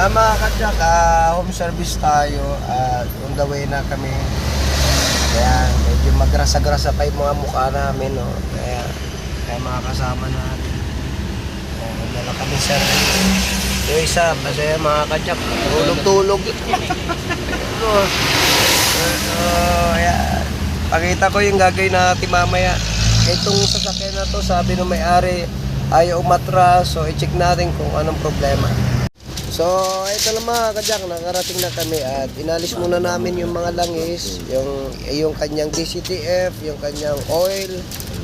Mga kadyak, home service tayo at on the way na kami. Kaya medyo magrasa-grasa pa yung mga mukha namin, no? Kaya mga kasama natin. Dala kami service. Yung isa, kasi mga kadyak, tulog-tulog. Ayan. Pakita ko yung gagawin natin mamaya. Itong sasakyan na to, sabi ng may-ari, ayaw umatras. So, i-check natin kung anong problema. So, ito lang mga kadyak, nakarating na kami at inalis muna namin yung mga langis, yung kanyang DCTF, yung kanyang oil.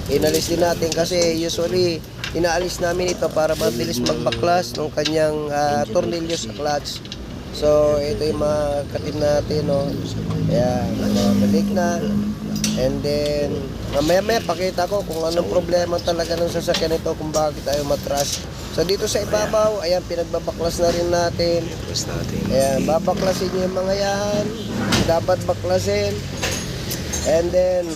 Inalis din natin kasi usually inaalis namin ito para mabilis magbaklas ng kanyang tornilyo sa clutch. So, ito yung mga katin natin, no? Ayan, balik na. And then, mamaya pakita ko kung anong problema talaga ng sasakyan ito, kung bakit tayo matras. So, dito sa ibabaw, ayan, pinagbabaklas na rin natin. Ayan, babaklasin nyo yung mga yan. Dapat baklasin. And then,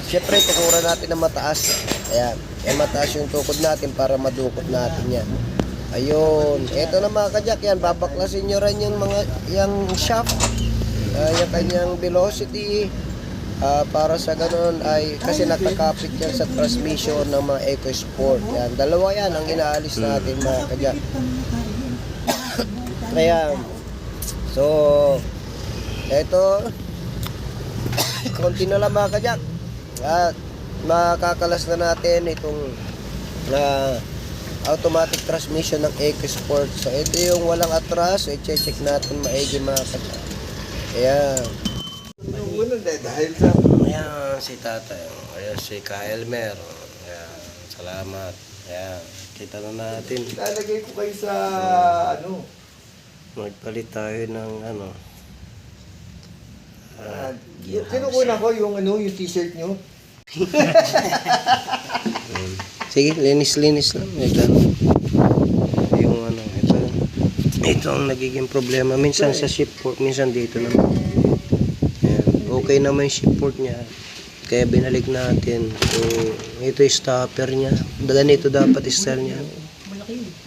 syempre, tukuran natin na mataas. Ayan, mataas yung tukod natin para madukot natin yan. Ayun, ito na mga kadyak, yan, babaklasin nyo rin yung shaft. Yung kanyang velocity para sa ganun ay kasi nakakapit yan sa transmission ng mga EcoSport. Yan, dalawa yan ang inaalis natin mga kadyak. Kaya so ito konti na lang mga kadyak at makakalas na natin itong automatic transmission ng EcoSport. So ito yung walang atras, so i-check natin maigi mga kadyak. Ayan. Dahil sa... Ayan si tatay. Ayan si Kaelmer. Ayan. Salamat. Ayan. Kita na natin. Lalagay ko kayo sa ano. Magpalit tayo ng ano. Kinukunan ko yung ano, yung t-shirt nyo. Sige, linis-linis lang. Ito. Yung ano, ito. Ito ang nagiging problema. Minsan sa ship port, minsan dito naman. Ayan. Okay naman yung ship port niya. Kaya binalik natin. So, ito yung stopper niya. Ganito dapat style niya.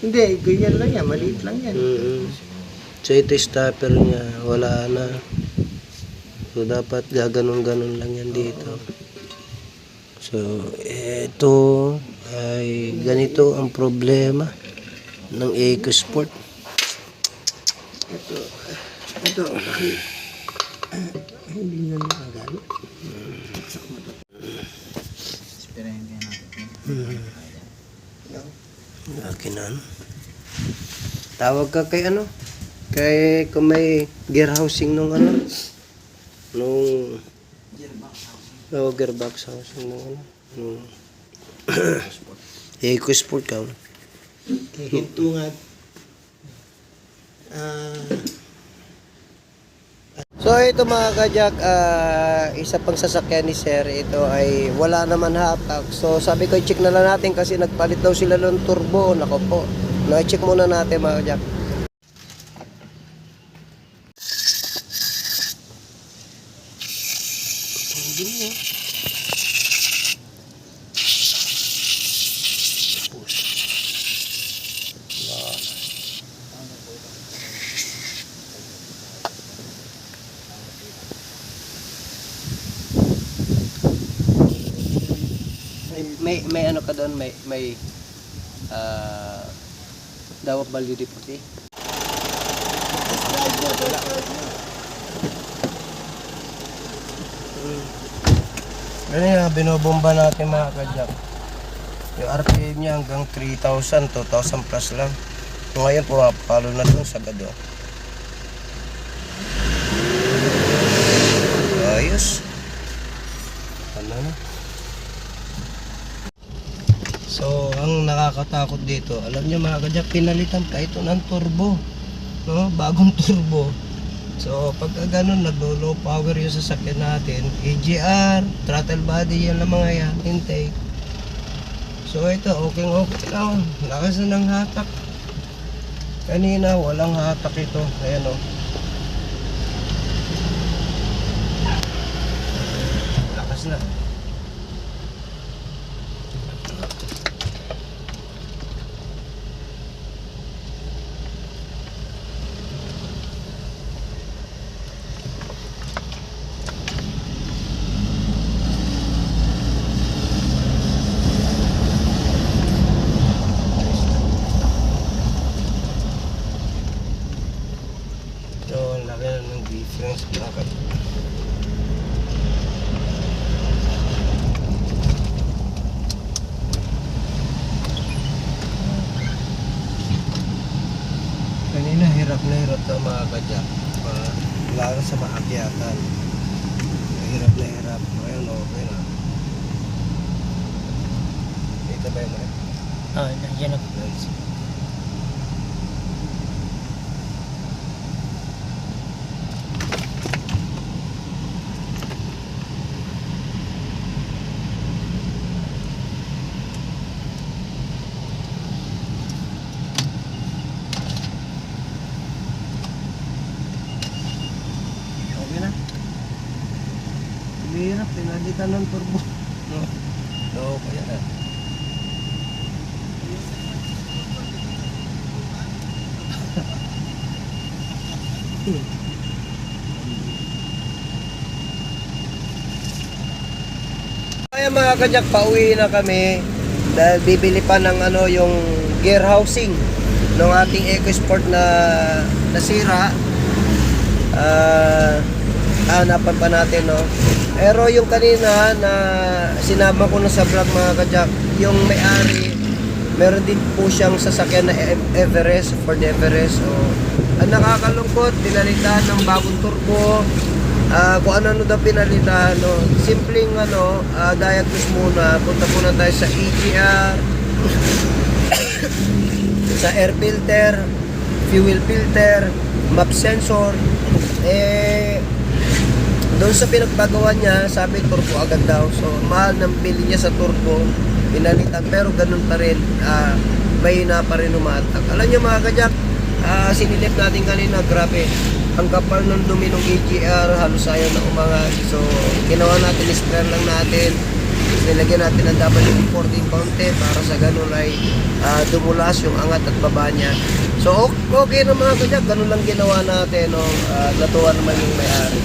Hindi, ganyan lang yan. Maliit lang yan. So, ito yung stopper niya. Wala na. So, dapat gaganon-ganon lang yan dito. So, ito ay ganito ang problema ng EcoSport. Ito. Hindi na nakagali. Akin na ano. Tawag ka kay ano? Kay kung may gear housing nung ano? Nung gearbox housing nung ano? Nung EcoSport ka. Hintungan. So ito mga kadyak, isa pang sasakyan ni Sir, ito ay wala naman hatak. So sabi ko i-check na lang natin kasi nagpalit daw sila ng turbo. Nako po, na-check muna natin mga kadyak. May ano ka doon, may dawap validity puti. Ganyan, binobomba natin mga kadyak. Yung RPM niya hanggang 3,000, 2,000 plus lang. So ngayon pumapalo na doon sa gado. Ayos. Ano na? So, ang nakakatakot dito, alam niyo mga kadyak, pinalitan pa ito ng turbo. No? Bagong turbo. So, pagka ganun, nag-low power yung sasakyan natin, EGR, throttle body, yan lang mga yan, intake. So, ito, okay lang. Lakas na ng hatak. Kanina, walang hatak ito. Ayan o. Lakas na. hirap na hirap na mga kadyak. Lalo sa maakyatan. Hirap na hirap. Ngayon, okay na. Dito ba yun? Nandiyan ako. Okay na. Hirap, pinalitan ng turbo. No, kaya na. Kaya mga kadyak, pauwi na kami dahil bibili pa ng yung gear housing ng ating EcoSport na nasira. Hanapan pa natin, no. Pero yung kanina na sinama ko na sa vlog mga kadyak, yung may-ari, meron din po siyang sasakyan na Everest, Ford Everest. So, ang nakakalungkot, pinalitan ng bagong turbo. Kung ano daw pinalitan, no. Simpleng diagnose muna. Punta muna tayo sa EGR, sa air filter, fuel filter, map sensor. Doon sa pinagpagawa niya, sabi turbo agad daw. So, mahal ng bili niya sa turbo, pinalitan. Pero ganun pa rin, mahina pa rin umatak. Alam niyo mga kadyak, sinilip natin kanina, grabe. Ang kapal ng dumi ng EGR, halos ayaw na umangat. So, ginawa natin, spare lang natin. Nilagyan natin ang W14 konti para sa ganun ay dumulas yung angat at baba niya. So, okay na mga kadyak, ganun lang ginawa natin. No? Natuwa naman yung may-ari.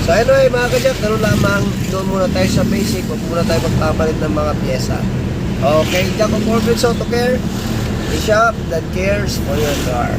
So, anyway mga kadyak, ganun lamang. Doon muna tayo sa basic. Huwag muna tayo magpapalit ng mga pyesa. Okay, Jack of Orbit Auto Care. A shop that cares for your car.